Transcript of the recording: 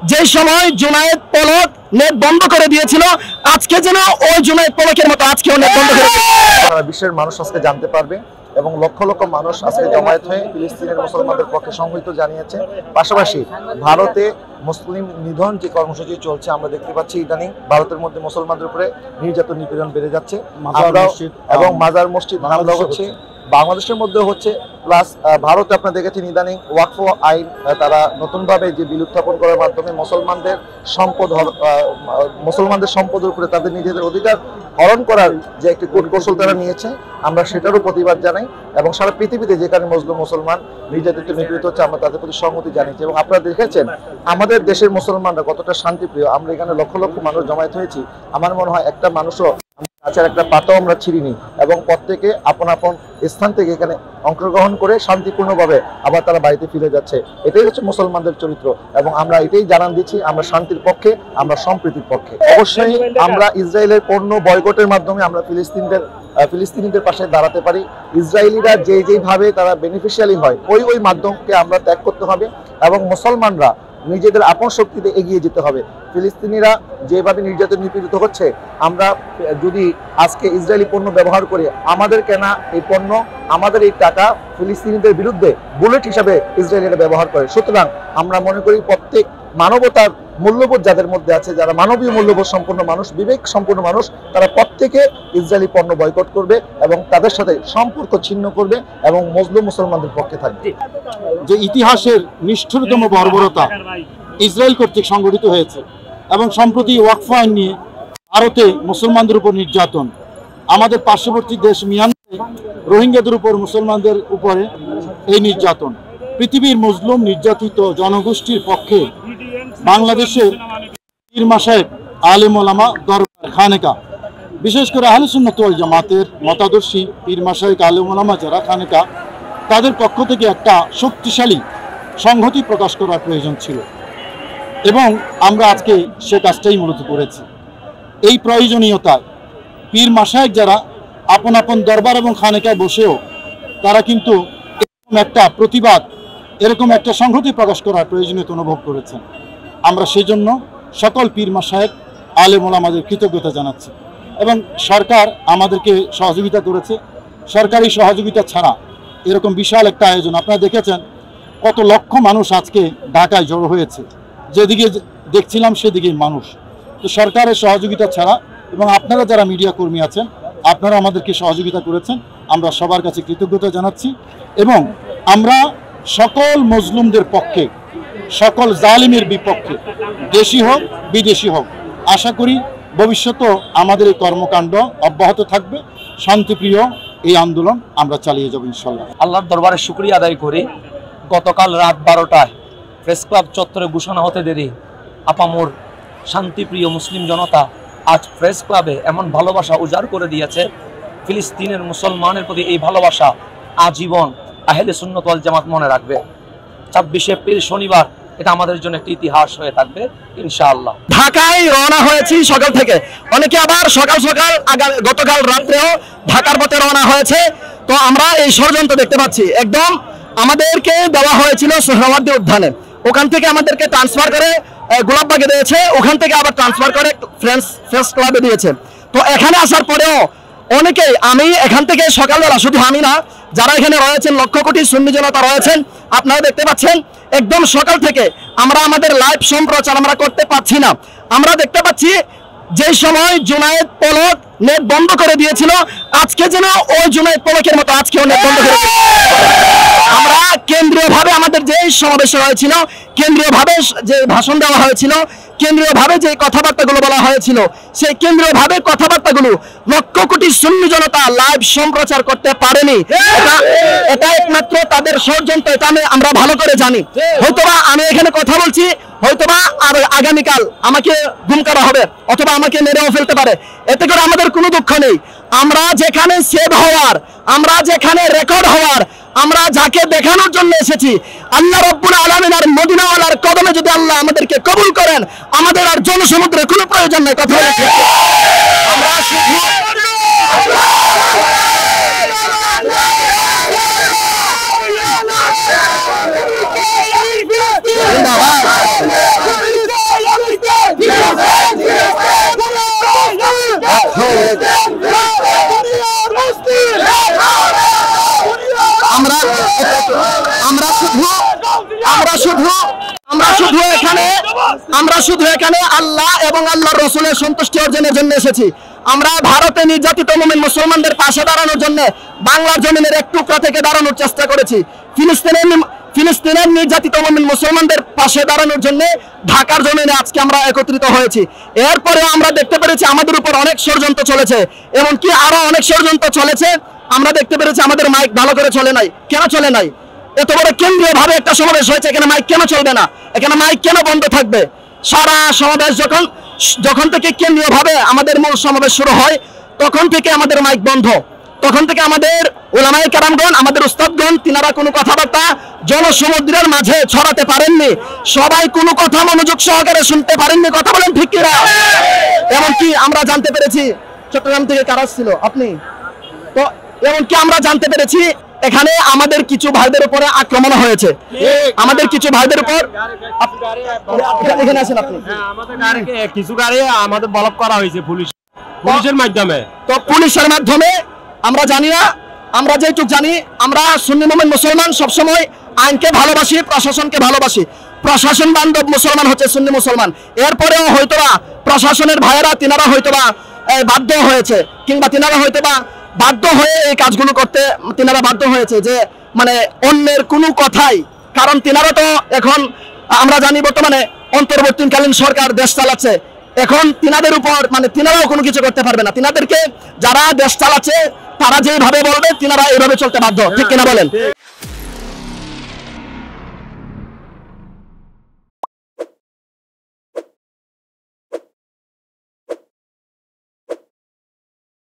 যে সময় জুনায়েদ পলক নেট বন্ধ করে দিয়েছিল, আজকে যেন ওই জুনায়েদ পলকের মতো আজকেও নেট বন্ধ করে সারা বিশ্বের মানুষ আজকে জানতে পারবে এবং লক্ষ লক্ষ মানুষ আজকে জমায়েত হয়ে ফিলিস্তিনের মুসলমানদের পক্ষে সংহত জানিয়েছে। পাশাপাশি ভারতে মুসলিম নিধন যে কর্মসূচি চলছে আমরা দেখতে পাচ্ছি, ইদানিং ভারতের মধ্যে মুসলমানদের উপরে নির্যাতন নিপীড়ন বেড়ে যাচ্ছে এবং মাজার মসজিদ হামলা হচ্ছে, বাংলাদেশের মধ্যে হচ্ছে। প্লাস ভারতে আপনারা দেখেছেন ইদানিং ওয়াকফ আইন তারা নতুনভাবে যে বিল উত্থাপন করার মাধ্যমে মুসলমানদের সম্পদের উপরে তাদের নিজেদের অধিকার হরণ করার যে একটি কূটকৌশল তারা নিয়েছে, আমরা সেটারও প্রতিবাদ জানাই এবং সারা পৃথিবীতে যেখানে মুসলমান নির্যাতিত নিপীড়িত হচ্ছে আমরা তাদের প্রতি সংহতি জানিয়েছি। এবং আপনারা দেখেছেন আমাদের দেশের মুসলমানরা কতটা শান্তিপ্রিয়, আমরা এখানে লক্ষ লক্ষ মানুষ জমায়েত হয়েছি, আমার মনে হয় একটা মানুষও আচার একটা পাতাও আমরা ছিঁড়িনি এবং প্রত্যেকে আপন আপন স্থান থেকে এখানে অংশগ্রহণ করে শান্তিপূর্ণভাবে আবার তারা বাড়িতে ফিরে যাচ্ছে। এটাই হচ্ছে মুসলমানদের চরিত্র এবং আমরা এটাই জানান দিচ্ছি, আমরা শান্তির পক্ষে, আমরা সম্প্রীতির পক্ষে। অবশ্যই আমরা ইসরায়েলের পণ্য বয়কটের মাধ্যমে আমরা ফিলিস্তিনিদের পাশে দাঁড়াতে পারি। ইসরায়েলিরা যেইভাবে তারা বেনিফিশিয়ারি হয় ওই মাধ্যমকে আমরা ত্যাগ করতে হবে এবং মুসলমানরা নিজেদের আপন শক্তিতে এগিয়ে যেতে হবে। ফিলিস্তিনিরা যেভাবে নির্যাতন নিপীড়িত হচ্ছে, আমরা যদি আজকে ইসরায়েলি পণ্য ব্যবহার করে আমাদের কেনা এই পণ্য, আমাদের এই টাকা ফিলিস্তিনিদের বিরুদ্ধে বুলেট হিসাবে ইসরায়েলিরা ব্যবহার করে। সুতরাং আমরা মনে করি প্রত্যেক মানবতার মূল্যবোধ যাদের মধ্যে আছে, যারা মানবীয় মূল্যবোধ সম্পন্ন মানুষ, বিবেক সম্পন্ন মানুষ, তারা প্রত্যেকে ইসরায়েলি পণ্য বয়কট করবে এবং তাদের সাথে সম্পর্ক ছিন্ন করবে এবং মজলুম মুসলমানদের পক্ষে থাকবে। যে ইতিহাসের নিষ্ঠুরতম বর্বরতা ইসরায়েল কর্তৃক সংগঠিত হয়েছে এবং সম্প্রতি ওয়াকফ আইন নিয়ে ভারতে মুসলমানদের উপর নির্যাতন, আমাদের পার্শ্ববর্তী দেশ মিয়ানমারে রোহিঙ্গাদের উপর মুসলমানদের উপরে এই নির্যাতন, পৃথিবীর মজলুম নির্যাতিত জনগোষ্ঠীর পক্ষে বাংলাদেশের পীর মাশায়েখ আলেম ওলামা দরবার খানেকা, বিশেষ করে আহলে সুন্নাত ওয়াল জামাতের মতাদর্শী পীর মাশায়েখ আলেম ওলামা যারা খানেকা, তাদের পক্ষ থেকে একটা শক্তিশালী সংহতি প্রকাশ করার প্রয়োজন ছিল এবং আমরা আজকে সে কাজটাই মূলত করেছি। এই প্রয়োজনীয়তায় পীর মাশায়েখ যারা আপন আপন দরবার এবং খানেকায় বসেও তারা কিন্তু এরকম একটা প্রতিবাদ, এরকম একটা সংহতি প্রকাশ করার প্রয়োজনীয়তা অনুভব করেছেন। আমরা সেই জন্য সকল পীর মাশায়েখ আলেম ওলামাদের কৃতজ্ঞতা জানাচ্ছি এবং সরকার আমাদেরকে সহযোগিতা করেছে। সরকারি সহযোগিতা ছাড়া এরকম বিশাল একটা আয়োজন, আপনারা দেখেছেন কত লক্ষ মানুষ আজকে ঢাকায় জড়ো হয়েছে, যেদিকে দেখছিলাম সেদিকেই মানুষ। তো সরকারের সহযোগিতা ছাড়া এবং আপনারা যারা মিডিয়া কর্মী আছেন আপনারা আমাদেরকে সহযোগিতা করেছেন, আমরা সবার কাছে কৃতজ্ঞতা জানাচ্ছি এবং আমরা সকল মজলুমদের পক্ষে, সকল জালিমের বিপক্ষে, দেশি হোক বিদেশি হোক, আশা করি ভবিষ্যতেও আমাদের এই কর্মকাণ্ড অব্যাহত থাকবে। শান্তিপ্রিয় এই আন্দোলন আমরা চালিয়ে যাব ইনশাল্লাহ। আল্লাহর দরবারে শুকরিয়া আদায় করি, গতকাল রাত 12টায় প্রেস ক্লাব চত্বরে ঘোষণা হতে দেরি আপামোর শান্তিপ্রিয় মুসলিম জনতা আজ প্রেস ক্লাবে এমন ভালোবাসা উজাড় করে দিয়েছে। ফিলিস্তিনের মুসলমানের প্রতি এই ভালোবাসা আজীবন আহলে সুন্নাত ওয়াল জামাত মনে রাখবে। 26 এপ্রিল শনিবার এটা আমাদের জন্য একটি ইতিহাস হয়ে থাকবে ইনশাআল্লাহ। ঢাকায় রওনা হয়েছি সকাল থেকে, অনেকে আবার সকাল গতকাল রাত্রেও ঢাকার পথে রওনা হয়েছে। তো আমরা এই ষড়যন্ত্র দেখতে পাচ্ছি, একদম আমাদেরকে দেওয়া হয়েছিল সোহরাওয়ার্দী উদ্যানে, ওখান থেকে আমাদেরকে ট্রান্সফার করে গোলাপবাগে দিয়েছে, ওখান থেকে আবার ট্রান্সফার করে ফ্রেন্ডস ক্লাবে দিয়েছে। তো এখানে আসার পরেও অনেকেই, আমি এখান থেকে সকালবেলা, শুধু আমি না, যারা এখানে রয়েছেন লক্ষ কোটি সুন্নি জনতা রয়েছেন, আপনারা দেখতে পাচ্ছেন একদম সকাল থেকে আমরা আমাদের লাইভ সম্প্রচার আমরা করতে পারছি না। আমরা দেখতে পাচ্ছি যে সময় জুনায়েদ পলক নেট বন্ধ করে দিয়েছিল, আজকে যেন ওই জুনায়েদ পলকের মতো আজকেও নেট বন্ধ করে দিয়েছে। আমরা কেন্দ্রীয়ভাবে আমাদের যে সমাবেশ হয়েছিল, কেন্দ্রীয়ভাবে যে ভাষণ দেওয়া হয়েছিল, কেন্দ্রীয়ভাবে যে কথাবার্তাগুলো বলা হয়েছিল, সেই কেন্দ্রীয়ভাবে কথাবার্তাগুলো লক্ষ কোটি সুন্নি জনতা লাইভ সম্প্রচার করতে পারেনি। এটা একমাত্র তাদের ষড়যন্ত্র, এটা আমরা ভালো করে জানি। হয়তোবা আমি এখানে কথা বলছি, হয়তোবা আর আগামীকাল আমাকে গুম করা হবে অথবা আমাকে মেরেও ফেলতে পারে, এতে করে আমাদের কোনো দুঃখ নেই। আমরা যেখানে সেভ হওয়ার, আমরা যেখানে রেকর্ড হওয়ার, আমরা যাকে দেখানোর জন্য এসেছি, আল্লাহ রব্বুল আলামিন আর মদিনাওয়ালার কদমে যদি আল্লাহ আমাদেরকে কবুল করেন, আমাদের আর জনসমুদ্রের কোনো প্রয়োজন নেই। কথা বলেছি আমরা শুধু জিন্দাবাদ। শুধু এখানে আল্লাহ এবং আল্লাহর রাসূলের সন্তুষ্টি অর্জনের জন্য এসেছি। আমরা ভারতে নির্যাতিত মুমিন মুসলমানদের পাশে দাঁড়ানোর জন্য বাংলার জমিনের এক টুকরা থেকে দাঁড়ানোর চেষ্টা করেছি। ফিলিস্তিনের নির্যাতিত মুমিন মুসলমানদের পাশে দাঁড়ানোর জন্য ঢাকার জমিনে আজকে আমরা একত্রিত হয়েছি। এরপরেও আমরা দেখতে পেরেছি আমাদের উপর অনেক ষড়যন্ত্র চলেছে, এমনকি আরো অনেক ষড়যন্ত্র চলেছে। আমরা দেখতে পেরেছি আমাদের মাইক ভালো করে চলে নাই। কেন চলে নাই? এত বড় কেন্দ্রীয় ভাবে একটা সমাবেশ হয়েছে, এখানে মাইক কেন চলবে না? এখানে মাইক কেন বন্ধ থাকবে? সারা সমাবেশ যখন থেকে কেন্দ্রীয় ভাবে আমাদের মূল সমাবেশ শুরু হয় তখন থেকে আমাদের মাইক বন্ধ। তখন থেকে আমাদের উলামায়ে কেরামগণ, আমাদের উস্তাদগণ, তিনারা কোনো কথাবার্তা জনসমুদ্রের মাঝে ছড়াতে পারেননি। সবাই কোনো কথা মনোযোগ সহকারে শুনতে পারেননি। কথা বলেন ঠিক কিনা? এমনকি আমরা জানতে পেরেছি চট্টগ্রাম থেকে কারা ছিল আপনি তো, এমনকি আমরা জানতে পেরেছি এখানে আমাদের কিছু ভাইদের উপরে আক্রমণ হয়েছে। আমাদের কিছু ভাইদের উপর এখানে আছেন আপনি, আমাদের কিছু গাড়ি আমাদের ব্লক করা হয়েছে পুলিশের মাধ্যমে। তো পুলিশের মাধ্যমে আমরা জানি না, আমরা যেটুক জানি, আমরা সুন্নি মুমিন মুসলমান সবসময় আইনকে ভালোবাসি, প্রশাসনকে ভালোবাসি। প্রশাসন বান্ধব মুসলমান হচ্ছে সুন্নি মুসলমান। এরপরেও হয়তোবা প্রশাসনের ভাইয়েরা তিনারা হয়তোবা বাধ্য হয়েছে, কিংবা তিনারা হয়তোবা বাধ্য হয়ে এই কাজগুলো করতে তিনারা বাধ্য হয়েছে, যে মানে অন্যের কোনো কথাই। কারণ তিনারা তো এখন আমরা জানি বর্তমানে অন্তর্বর্তীকালীন সরকার দেশ চালাচ্ছে। এখন তিনাদের উপর মানে তিনারাও কোনো কিছু করতে পারবে না। তিনাদেরকে যারা দেশ চালাচ্ছে তারা যেভাবে বলবে তিনারা এইভাবে চলতে বাধ্য। ঠিক কিনা বলেন?